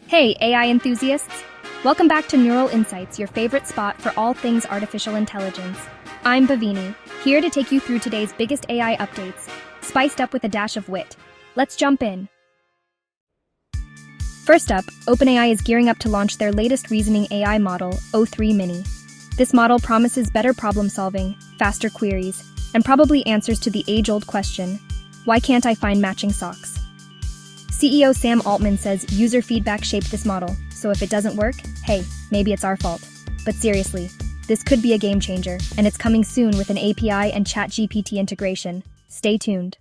Hey, AI enthusiasts! Welcome back to Neural Insights, your favorite spot for all things artificial intelligence. I'm Bhavini, here to take you through today's biggest AI updates, spiced up with a dash of wit. Let's jump in. First up, OpenAI is gearing up to launch their latest reasoning AI model, O3 Mini. This model promises better problem solving, faster queries, and probably answers to the age-old question, why can't I find matching socks? CEO Sam Altman says user feedback shaped this model, so if it doesn't work, hey, maybe it's our fault. But seriously, this could be a game changer, and it's coming soon with an API and ChatGPT integration. Stay tuned.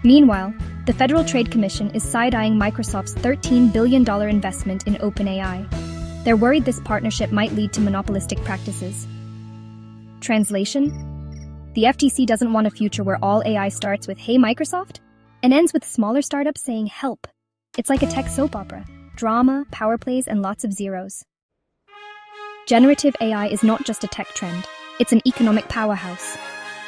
Meanwhile, the Federal Trade Commission is side-eyeing Microsoft's $13 billion investment in OpenAI. They're worried this partnership might lead to monopolistic practices. Translation? The FTC doesn't want a future where all AI starts with, "Hey, Microsoft?" and ends with smaller startups saying, "Help." It's like a tech soap opera. Drama, power plays, and lots of zeros. Generative AI is not just a tech trend. It's an economic powerhouse.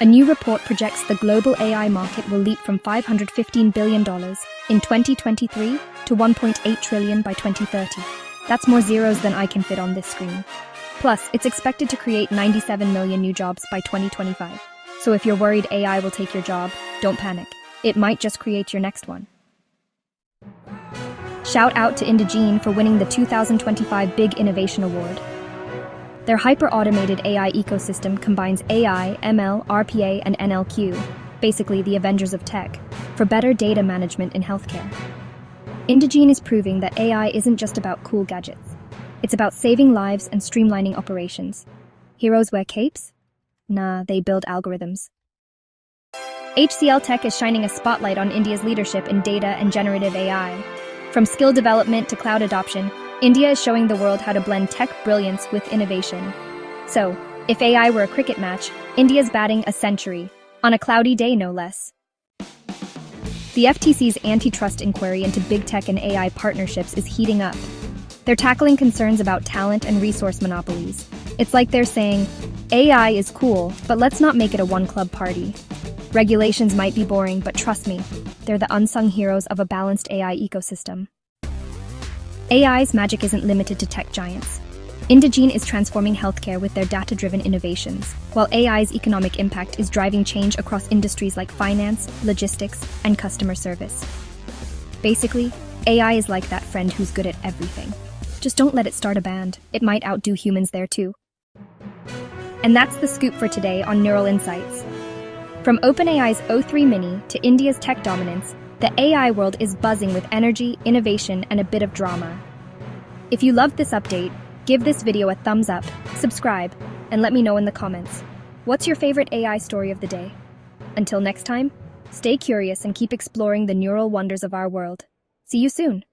A new report projects the global AI market will leap from $515 billion in 2023 to $1.8 trillion by 2030. That's more zeros than I can fit on this screen. Plus, it's expected to create 97 million new jobs by 2025. So if you're worried AI will take your job, don't panic. It might just create your next one. Shout out to Indegene for winning the 2025 Big Innovation Award. Their hyper-automated AI ecosystem combines AI, ML, RPA, and NLQ, basically the Avengers of tech, for better data management in healthcare. Indegene is proving that AI isn't just about cool gadgets. It's about saving lives and streamlining operations. Heroes wear capes? Nah, they build algorithms. HCLTech is shining a spotlight on India's leadership in data and generative AI. From skill development to cloud adoption, India is showing the world how to blend tech brilliance with innovation. So, if AI were a cricket match, India's batting a century, on a cloudy day no less. The FTC's antitrust inquiry into big tech and AI partnerships is heating up. They're tackling concerns about talent and resource monopolies. It's like they're saying, AI is cool, but let's not make it a one-club party. Regulations might be boring, but trust me, they're the unsung heroes of a balanced AI ecosystem. AI's magic isn't limited to tech giants. Indegene is transforming healthcare with their data-driven innovations, while AI's economic impact is driving change across industries like finance, logistics, and customer service. Basically, AI is like that friend who's good at everything. Just don't let it start a band. It might outdo humans there too. And that's the scoop for today on Neural Insights. From OpenAI's O3 Mini to India's tech dominance, the AI world is buzzing with energy, innovation, and a bit of drama. If you loved this update, give this video a thumbs up, subscribe, and let me know in the comments. What's your favorite AI story of the day? Until next time, stay curious and keep exploring the neural wonders of our world. See you soon!